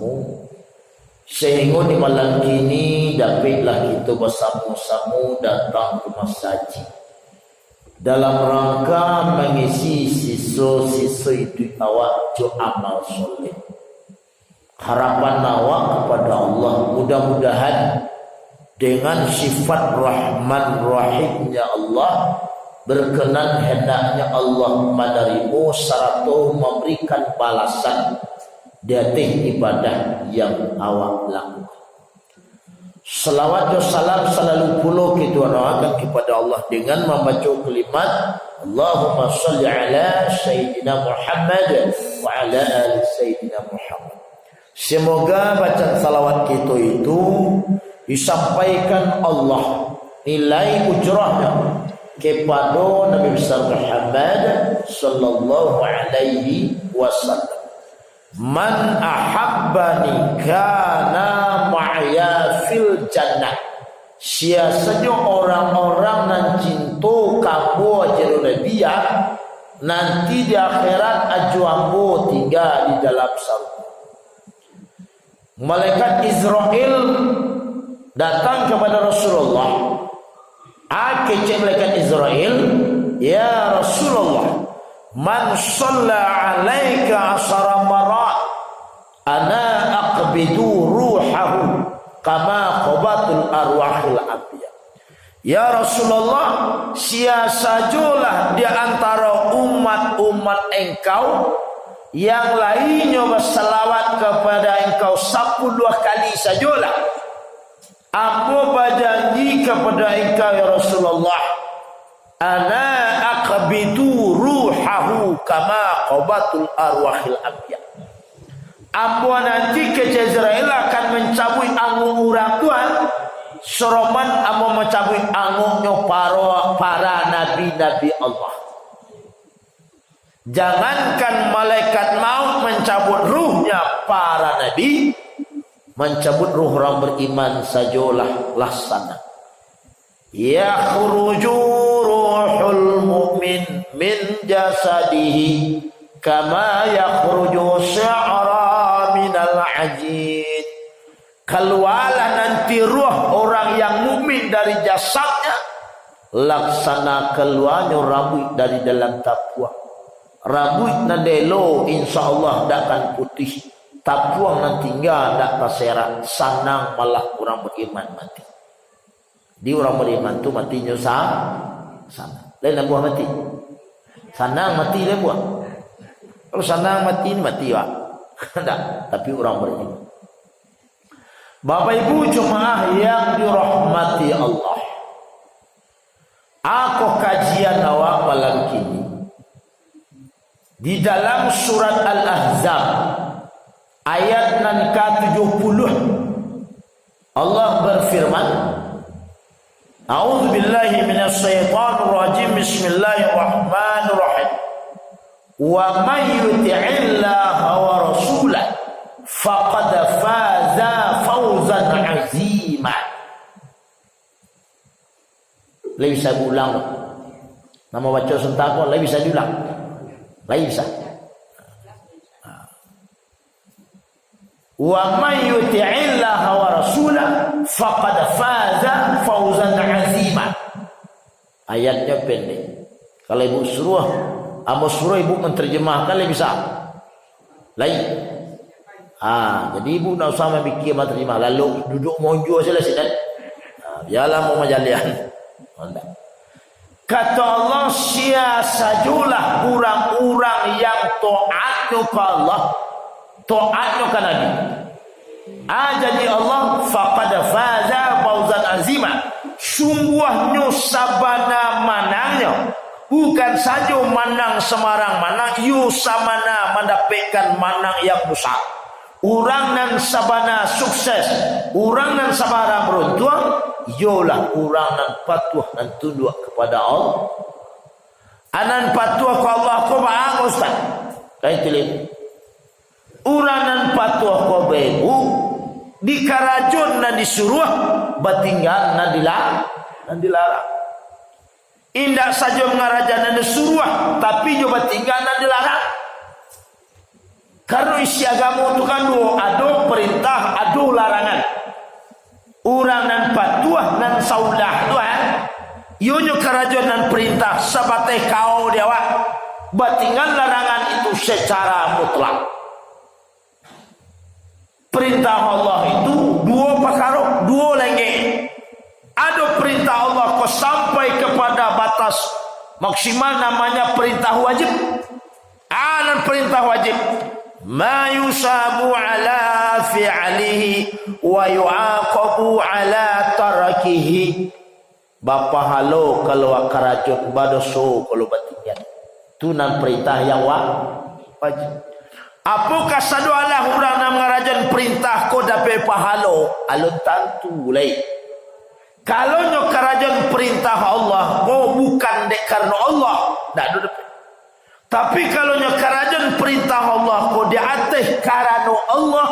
samu. Sehingga di malam kini dapatlah kita bersama-sama datang ke masjid dalam rangka mengisi sisa-sisa itu awak jo amal soleh. Harapan awak kepada Allah mudah-mudahan dengan sifat Rahman Rahimnya Allah, berkenan hendaknya Allah menerima serta memberikan balasan di atas ibadah yang awak lakukan. Salawat dan salam selalu pula kita doakan kepada Allah dengan membaca kalimat Allahumma salli ala Sayyidina Muhammad wa ala ali Sayyidina Muhammad. Semoga bacaan salawat kita itu disampaikan Allah nilai ujrahnya kepada Nabi besar Muhammad sallallahu alaihi wasallam. Man ahabbani kana ma'ya fil jannah. Siasanya orang-orang yang cinta kamu ajaran Nabi ya, nanti di akhirat aju ambo tinggal di dalam surga. Malaikat Israel datang kepada Rasulullah. Kecek malaikat Israel, ya Rasulullah, man shalla alaika asara marat ana aqbidu ruhahu kama qabatul arwahul anbiya. Ya Rasulullah, siasajulah di antara umat-umat engkau yang lainnya bersalawat kepada engkau 10 kali sajalah, aku berjanji kepada engkau ya Rasulullah, ana aqbidu ruhahu kama qabatul arwahil anbiya. Ambo nanti ke Jazrail akan mencabut anggung orang Tuhan, soroman ambo mencabut anggungnya para nabi-nabi Allah. Jangankan malaikat maut mencabut ruhnya para nabi, mencabut ruh orang beriman sajalah laksana. Yakhruju ruhul mu'min min jasadihi kama yakhruju sya'ra minal ajid. Keluarlah nanti ruh orang yang mukmin dari jasadnya laksana keluarnya rambut dari dalam tapuang. Rambut nadelo insyaallah dak akan putih, tapuang nan tinggal dak terserak, sanang malah orang beriman mati. Di orang beriman tu matinya sana. Lain buah mati. Sanang mati lain buah. Kalau sanang mati ni mati wak. Tak, tapi orang beriman. Bapak Ibu jemaah yang dirahmati Allah. Aku kajian awak malam kini di dalam surat Al-Ahzab ayat nan ke-70 Allah berfirman, A'udzu billahi minasy syaithanir rajim. Bismillahirrahmanirrahim. Wa may yuti'illaha wa rasulahu faqad faza fawzan 'azima. Lebih bisa ulang. Nama baca sentak lebih bisa diulang. Lebih bisa. Wa may yuti'illaha wa rasulahu faqad faza fawzan 'azima. Ayatnya pendek. Kalau ibu suruh ibu menterjemahkan lebih bisa. Lain. Jadi ibu nak usah memikir menerjemah, lalu duduk monjo saja sidan. Biarlah mau majalian. Kata Allah, siasajulah orang-orang yang taatnya ke Allah, taatnya ke Nabi. Jadi Allah faqad faza fawzan azima. Sungguhnya sabana manangnya, bukan saja manang semarang manang, yu samana mendapatkan manang yang besar. Orang nan sabana sukses, orang nan sabara beruntung, yolah orang nan patuh dan tunduk kepada Allah. Anan patuh ke Allah ko ba Ustaz? Kayak itu. Orang nan patuh ko bebu di karajun nan disuruh, batinggal nan dilarang. Indak saja mengarajan nan disuruh, tapi juga tinggal nan dilarang. Karena isi agama itu kan dua, ada perintah, ada larangan. Orang nan patuah nan saudah tuan. Ionyo kerajaan nan perintah sabateh kau dia wak. Batingan larangan itu secara mutlak. Perintah Allah itu dua perkara, dua lagi. Ada perintah Allah kau sampai kepada batas maksimal namanya perintah wajib. Anan perintah wajib. Ma yusabu ala fi'alihi wa yu'aqabu ala tarakihi. Bapa halo kalau kerajaan badoso kalau batingan. Itu nan perintah yang wajib. Apakah sadu Allah orang nak mengerajaan perintah kau dapat pahala? Alun tentu lagi. Kalau nyo kerajaan perintah Allah, kau bukan dek karena Allah, tak ada. Tapi kalau nyo kerajaan perintah Allah, kau di atas karena Allah,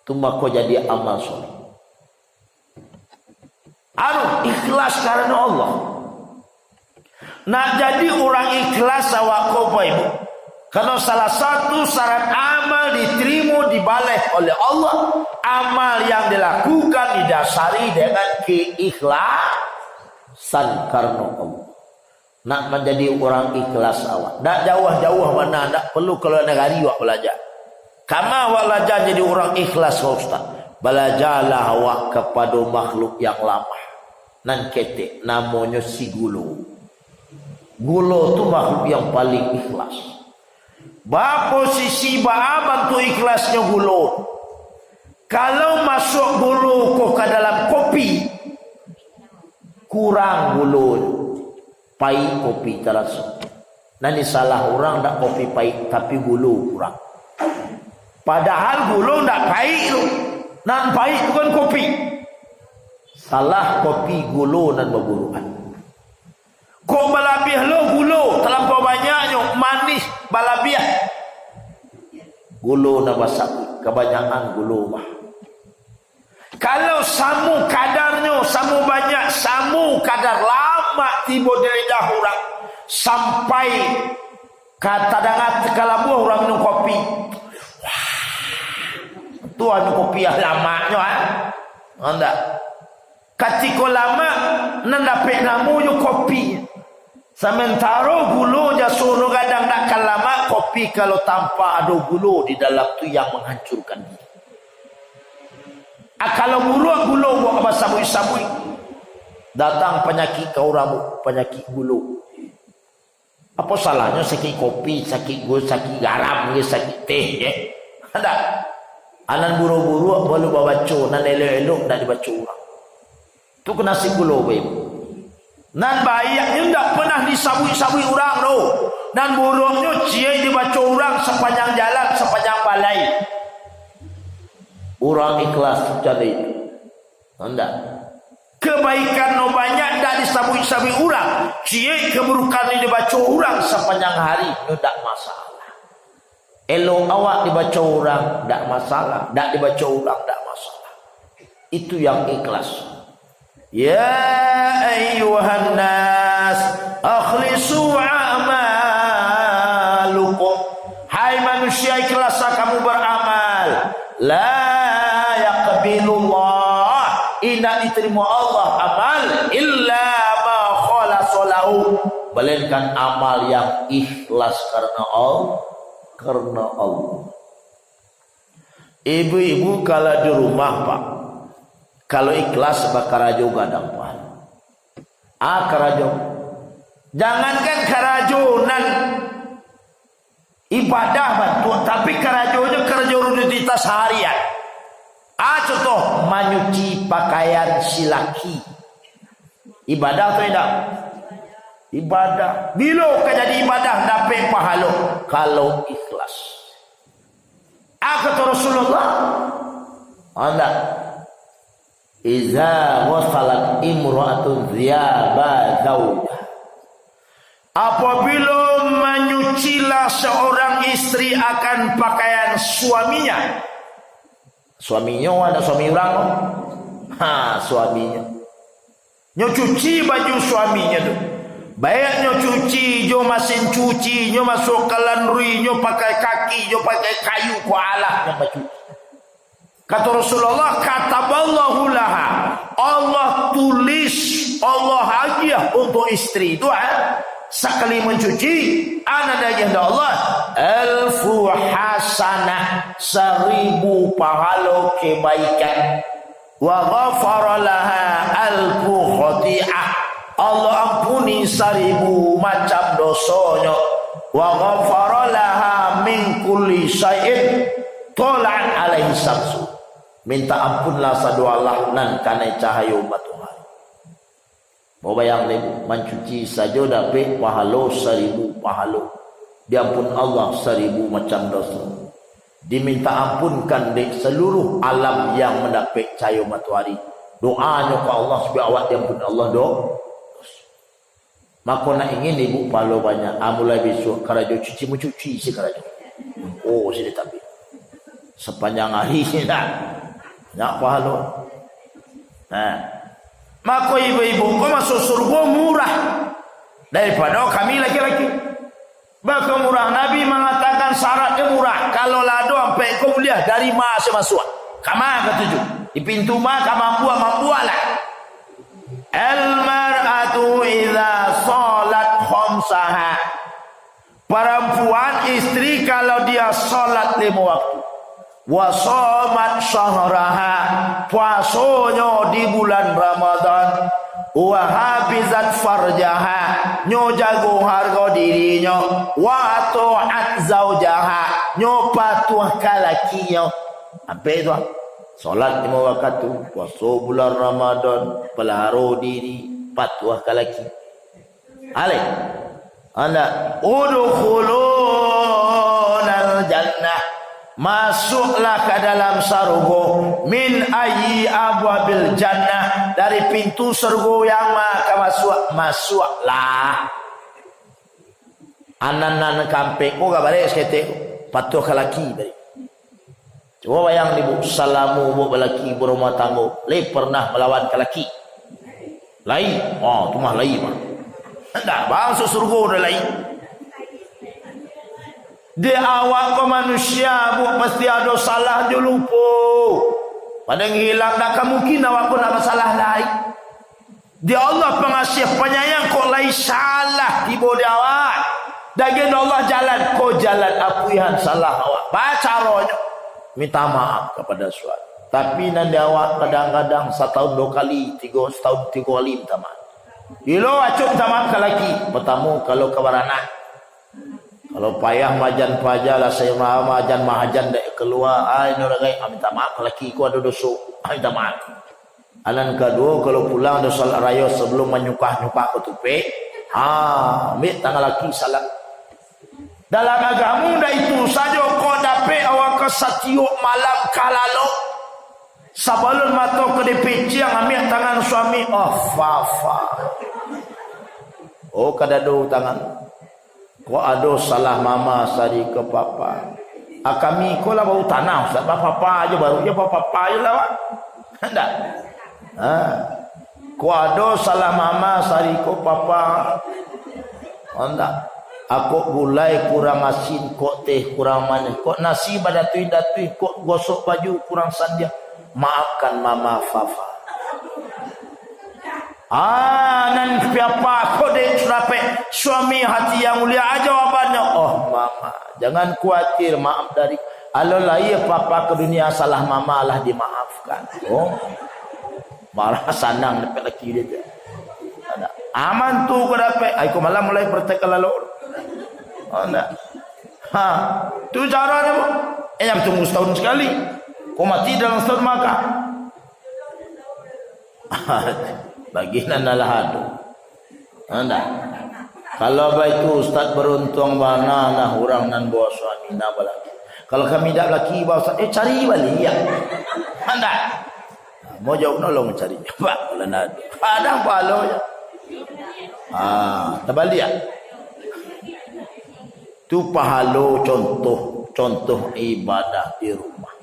tu maka jadi amal soleh. Anu ikhlas karena Allah. Nak jadi orang ikhlas awak kau ibu. Karena salah satu syarat amal diterima dibalas oleh Allah, amal yang dilakukan didasari dengan keikhlasan karena Allah. Nak menjadi orang ikhlas awak. Tak jauh-jauh mana, tak perlu kalau negari awak belajar. Kama awak belajar jadi orang ikhlas Ustaz. Belajarlah awak kepada makhluk yang lama. Nan ketek namanya si gulo. Gulo tu makhluk yang paling ikhlas. Bapa sisi baabang tu ikhlasnya gulo. Kalau masuk gulo kau ke dalam kopi, kurang gulo, pahit kopi terasa. Nanti salah orang tak kopi pahit tapi gulo kurang. Padahal gulo tak pahit tu, nan pahit bukan kopi. Salah kopi gulo nan berguluan. Kau balabih lo gulo terlampau banyaknya manis balabih. Gulo na basak kebanyakan gulo mah. Kalau samu kadarnya, samu banyak, samu kadar lama tiba di lidah orang sampai kata dangat kalabuh orang minum kopi. Wah. Tu anu kopi yang lamanya anda. Ketika lama nandapek namunya kopi. Sementara gulu jasuno kadang tak lama kopi kalau tanpa ada gulu di dalam tu yang menghancurkan dia. Kalau gulu buat apa sabui-sabui. Datang penyakit ke orang penyakit gulu. Apa salahnya sakit kopi, sakit gula, sakit garam, sakit teh ya. Ada. Anan buru-buru boleh baca, nan elok-elok dak dibaca orang. Tu kena si gulu bae. Nan bayaknya tidak pernah disabui-sabui orang tu. Dan burungnya cie dibaca orang sepanjang jalan, sepanjang balai. Orang ikhlas jadi itu. Anda. Kebaikan no banyak tak disabui-sabui orang. Cie keburukan ini dibaca orang sepanjang hari. Itu tak masalah. Elok awak dibaca orang, tak masalah. Tak dibaca orang, tak masalah. Itu yang ikhlas. Ya ayyuhan nas akhlisu a'malukum. Hai manusia ikhlaslah kamu beramal. La yaqbilullah, tidak diterima Allah amal illa ma khalasalahu, melainkan amal yang ikhlas karena Allah. Ibu-ibu kalau di rumah Pak, kalau ikhlas bakarajo gadang Tuhan. Karajo. Jangankan karajonan ibadah bantu, tapi karajonya karajo rutinitas harian. Contoh menyuci pakaian si laki. Ibadah atau tidak? Ibadah. Bila jadi ibadah dapat pahala kalau ikhlas. Kata Rasulullah, anda iza wasalat imra'atun ziyaba zawjah, apabila menyucilah seorang istri akan pakaian suaminya. Suaminya ada suami orang. Suaminya nyuci baju suaminya tu. Baik nyo cuci, nyo mesin cuci, nyo masuk ke laundry, nyo pakai kaki, nyo pakai kayu ku Allah yang mencuci. Kata Rasulullah, kataballahu laha, Allah tulis, Allah hadiah untuk istri itu sekali mencuci ana daging Allah 1000 hasanah, 1000 pahala kebaikan, wa ghafara laha 1000 khati'ah, Allah ampuni 1000 macam dosanya, wa ghafara laha min kulli syai'in tolan alaihi samsu, minta ampunlah sadu Allah nan kana cahaya matahari. Mau bayang lebu mencuci saja dapat pahala 1000 pahala, diampun Allah 1000 macam dosa, diminta ampunkan di seluruh alam yang mendapat cahaya matahari. Doanya ke Allah supaya awak diampun Allah doa. Maka nak ingin ibu pahala banyak, mulai besok karajo cuci mencuci si karajo. Oh sini tapi sepanjang hari ni nak pahala. Maka ibu-ibu kau masuk surga murah daripada kami laki-laki. Bahkan murah, Nabi mengatakan syaratnya murah. Kalau lado sampai kau mulia dari masa masuk. Kama ketujuh di pintu maka mampu lah. Al-mar'atu idza salat khamsaha, perempuan istri kalau dia salat 5 waktu, wa shamat syahraha, puasanya di bulan Ramadan, wa hafizat farjaha, nyo jago harga dirinya, wa ta'at zaujaha, nyo patuh kalakinya. Apa itu? Salat 5 waktu, puasa bulan Ramadan, pelihara diri, patuh kalaki. Ale, anda udkhulunal jannah, masuklah ke dalam surga, min ayyi abwabil jannah, dari pintu surga yang maka masuklah. Anan-anan kampung kau balik sekete patuh kalaki balik. Coba bayang ibu salamu buat lelaki berumah tangga, le pernah melawan lelaki lain? Oh tu mah lain mah. Hendak bangsa surga dah lain. Dia awak ke manusia bu pasti ada salah je lupa. Padahal hilang tak mungkin awak pun ada salah lain. Dia Allah pengasih penyayang kok lain salah tiba dia awak. Daging Allah jalan kau jalan apuihan salah awak. Baca rohnya. Minta maaf kepada suami. Tapi nanti awak kadang-kadang setahun 2 kali, setahun 3 kali minta maaf. Ilo acuk minta maaf ke laki. Pertama kalau kebaranan. Kalau payah majan pajak lah saya majan mahajan dah keluar. Ini orang lain minta maaf ke laki ku ada dosa. Minta maaf. Alan kedua kalau pulang ada salat raya sebelum menyukah-nyukah ketupik. Ambil tangan laki salat. Dalam agama dah itu saja kau dapat awak ke setiap malam kalalo sebelum mata ke DPC yang ambil tangan suami. Kadado tangan kau ada salah mama sari ke papa. Kami kau lah bau tanah Ustaz, papa aja baru je papa aja lah wak. Hendak. Kau ada salah mama sari ke papa. Hendak. Aku gulai kurang asin, kok teh kurang manis, kok nasi badatui-datui, kok gosok baju kurang sandia. Maafkan mama Fafa. Nan siapa kok dek surape suami hati yang mulia aja jawabannya. Oh mama, jangan khawatir, maaf dari Allah ya papa ke dunia salah mama lah dimaafkan. Oh, marah sanang dapat laki dia. Aman tu kau dapat. Aku malam mulai praktek lalu. Oh enggak. Tu cara dia. Yang tunggu setahun sekali. Kau mati dalam setahun maka. Bagian adalah hadu. Enggak. Kalau baik tu ustaz beruntung mana nah orang nan bawa suami nak lagi. Kalau kami tak laki bawa ustaz, cari balik ya. Enggak. Mau jauh nolong cari. Pak kalau nak. Ada palo ya. Terbalik ya. Itu pahala contoh ibadah di rumah.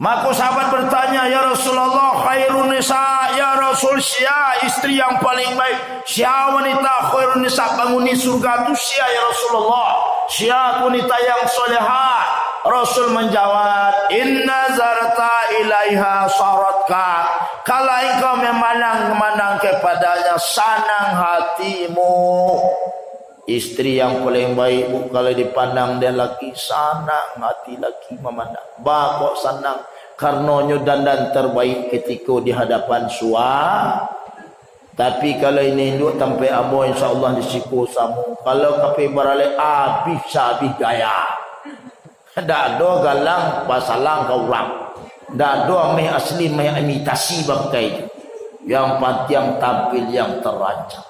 Maka sahabat bertanya, ya Rasulullah, khairun nisa, ya Rasul, siapa istri yang paling baik? Siapa wanita khairun nisa, penghuni surga itu siapa ya Rasulullah? Siapa wanita yang solehah? Rasul menjawab, inna zarta ilaiha saratka, kalau engkau memandang kepadanya sanang hatimu. Istri yang paling baik kalau dipandang dia laki sanang hati laki memandang. Bakok sanang karena dandan terbaik ketika di hadapan suami. Tapi kalau ini induk sampai abo insyaallah disiku samu. Kalau kape barale habis habis gaya. Ndak do galang pasalang kau orang. Ndak do meh asli meh imitasi bangkai. Yang penting tampil yang terancam.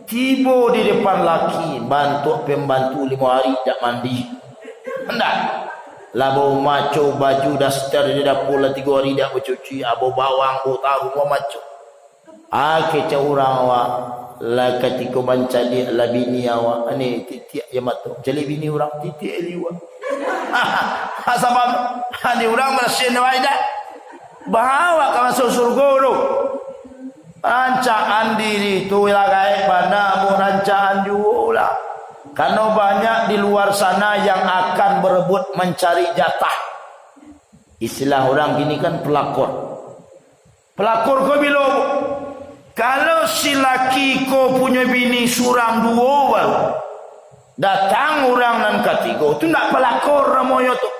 Tiba di depan laki, bantu pembantu 5 hari tak mandi. Hendak labau maco baju daster di dapur 3 hari tak bercuci, abo bawang bo tahu mau maco. Ke orang awak la ketika mencari la bini awak ani titik ya matu. Jadi bini orang titik liwa. Sebab ani orang bersin waida. Bahawa ka masuk surga tu. Rancaan diri tu lagai pada mu rancaan juga. Karena banyak di luar sana yang akan berebut mencari jatah. Istilah orang gini kan pelakor. Pelakor kau bilang, kalau si laki kau punya bini surang 2 baru datang orang nan ketiga tu nak pelakor ramoyo tu.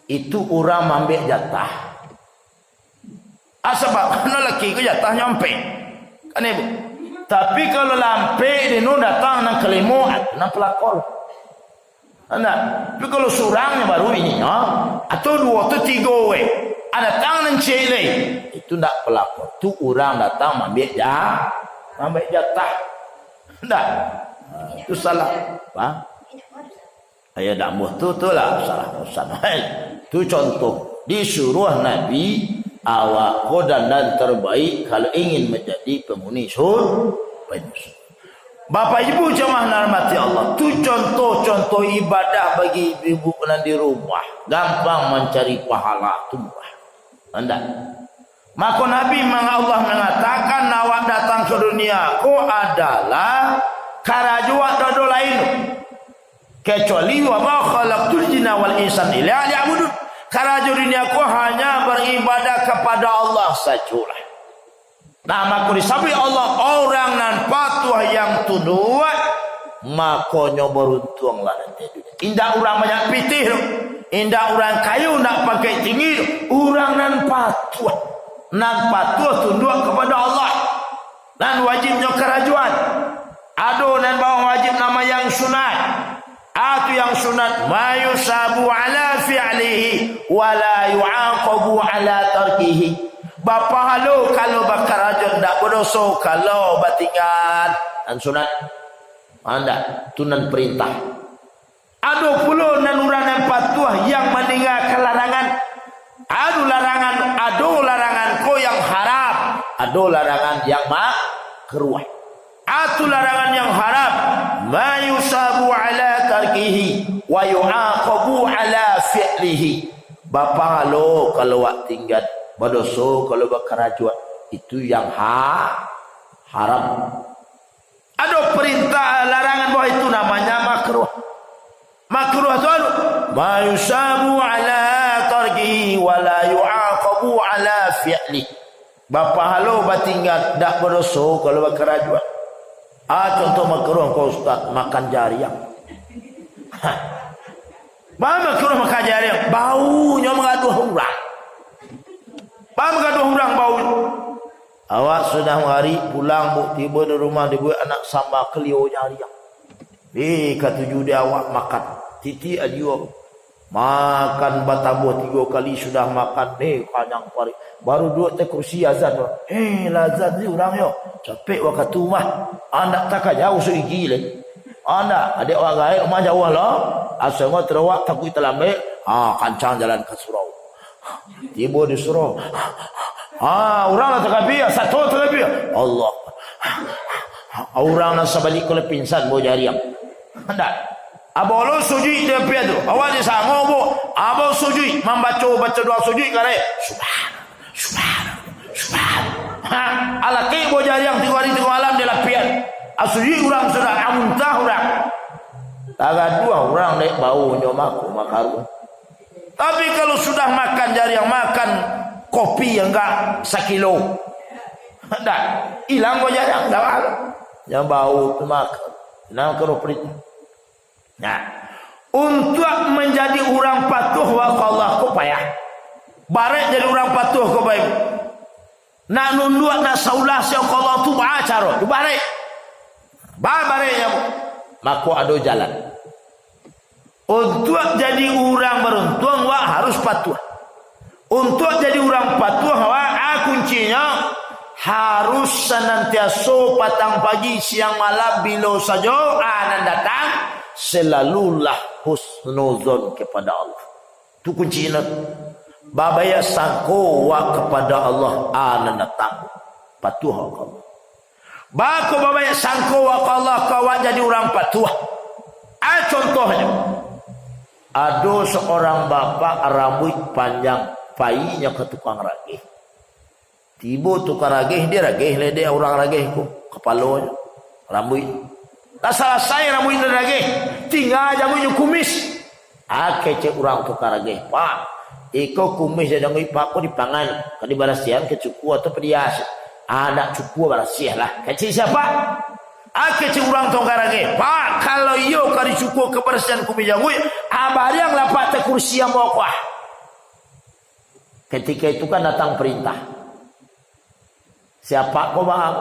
Itu orang ambil jatah. Sebab kalau laki ku jatah nyampe kan ibu. Tapi kalau lampe dia nu datang nang kelimo nang pelakor. Anda, tapi kalau surangnya baru ini atau 2 atau 3 we. Ada tangan cile itu ndak pelakor. Tu orang datang ambil jatah. Ndak. Itu salah. Apa? Ayah dak mutu tu lah salah. Itu contoh disuruh Nabi awak kodan terbaik kalau ingin menjadi penghuni surga. Bapak Ibu jemaah rahmati Allah, tu contoh-contoh ibadah bagi ibu yang di rumah, gampang mencari pahala tumbah. Anda. Maka Nabi Allah mengatakan awak datang ke dunia ko adalah karajuat dodo lain. Kecuali wa ma khalaqtul jinna wal insan illa liya'budun. Karena dunia ku hanya beribadah kepada Allah sajalah. Nah, maka disabri Allah orang nan patuh yang tunduk, makanya beruntunglah nanti. Indah orang banyak pitih, indah orang kayu nak pakai tinggi, orang nan patuh tunduk kepada Allah. Dan wajibnya kerajuan. Aduh nan bawa wajib nama yang sunat. Itu yang sunat mayusabu ala fi'lihi wala yu'aqabu ala tarkihi. Bapa halu kalau bakarajon ndak berdosa kalau batingan dan sunat anda tunan perintah. Ado puluh nan urang yang patuh yang meninggalkan larangan. Ado larangan ko yang haram, ado larangan yang makruh. Atu larangan yang haram mayusabu ala tarkihi wa yu'aqabu ala fi'lihi. Bapa halo kalau wak tinggal berdosa kalau berkerajuan itu yang haram. Ada perintah larangan bahwa itu namanya makruh. Makruh itu mayusabu ala tarkihi wa la yu'aqabu ala fi'lihi. Bapa halo batinggal dak berdosa kalau berkerajuan. Contoh makruh kau ustaz makan jariang. Bagaimana makruh makan jariang? Baunya mengaduh orang. Mengaduh orang bau. Awak sudah hari pulang bu tiba di rumah dibuat anak sambal kelio jariang. Ketujuh dia awak makan. Titi aja makan batabuh 3 kali sudah makan. Kanyang pari. Baru 2 kursi azan. Lazat ni orang yo. Capek waktu mah. Anda tak jauh seigi leh. Anda adik orang lain rumah jauh lah. Asal terawak takut terlambat. Kancang jalan ke surau. Tiba di surau. Orang nak terkabir. Satu terkabir. Allah. Orang nak sebalik kalau pingsan bawa jariang. Anda. Abo lo sujud dia piadu. Awak ni sama bo. Abo sujud membaca doa sujud kare subhan ala kibo jariang 3 hari 3 malam di lapian asujud urang sudah amuntah urang taga 2 orang dek bau nyomaku makaru. Tapi kalau sudah makan jariang makan kopi yang enggak 1 kilo dah hilang kok jariang dah yang bau makan nah keroprit. Nah untuk menjadi orang patuh wa Allah ku payah barek jadi orang patuh ku baik nak nunduk nak saulah si Allah tu cara tu barek bareknya maku ada jalan untuk jadi orang beruntung wa harus patuh. Untuk jadi orang patuh wa kuncinya harus senantiasa patang pagi siang malam bila saja anan datang selalulah husnuzon kepada Allah. Itu kuncinya. Babaya sangko wa kepada Allah anan datang patuh Allah. Bako babaya sangko wa Allah kawan jadi orang patuh. Contohnya ada seorang bapak rambut panjang painya ke tukang ragih. Tiba tukang ragih dia ragih le dia orang ragih ku kepalanya rambut. Tak salah saya rambut dia ragih. Tinggal jamu kumis. Kece orang tukang ragih. Pak, iko kumis dia jangan pak ko dipangan ka di barasian ke cuku atau pedias. Ada cuku barasiah lah. Kece siapa? Kece orang tukang ragih. Pak, kalau iyo kali cuku kebersihan kumis jamu, abah yang lapat te kursi yang bawah. Ketika itu kan datang perintah. Siapa kau bang?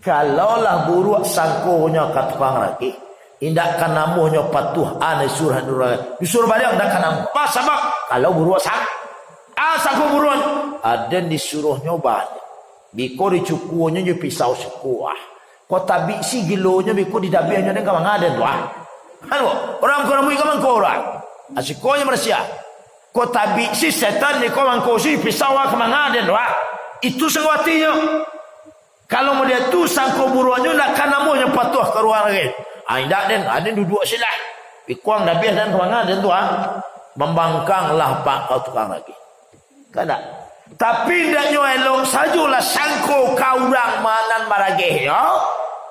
Kalaulah buruk sangkonya kat tukang ragih, indahkan namuhnya patuh ane surah nurah. Disuruh balik indahkan namuh. Pas sabak kalau buruk sangko buruk ada disuruhnya banyak. Biko dicukunya je pisau sekuah. Kau tabi si gilonya biko didabiannya dengan mangaden doa. Halo orang kau ramai kaman kau orang. Asikonya Malaysia. Kau tabi si setan ni kau mangkau si pisau ke mangaden doa. Itu sewatinya. Kalau mau dia tu sangko buruannya nak kan namuhnya patuh ke ruang lagi. Indak den, ada duduk silah. Pikuang dah biar dan kemana den tu membangkanglah pak kau tukang lagi. Kan tak? Tapi ndaknya elok sajalah sangko kau orang manan marageh ya.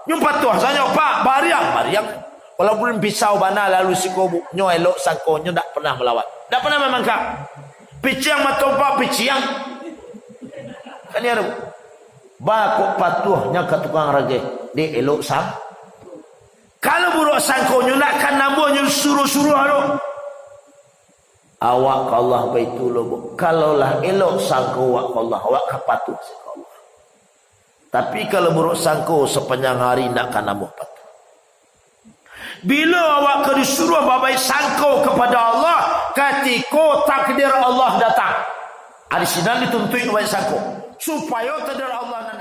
Nyum patuh saja pak bariang. Kalau belum pisau bana lalu si kau nyo elok sangkonya tak pernah melawat. Tak pernah memangkang. Piciang matopak piciang. Kan ya tu. Bakok patuhnya ke tukang rageh di elok sang. Kalau buruk sangkonya nak kan namuhnya suruh-suruh alo. Awak ke Allah baitullah. Kalaulah elok sangko awak ke Allah, awak ke patuh ke Allah. Tapi kalau buruk sangko sepanjang hari nak kan namuh patuh. Bila awak ke disuruh babai sangko kepada Allah, ketika takdir Allah datang. Di sini dituntut babai sangko supaya takdir Allah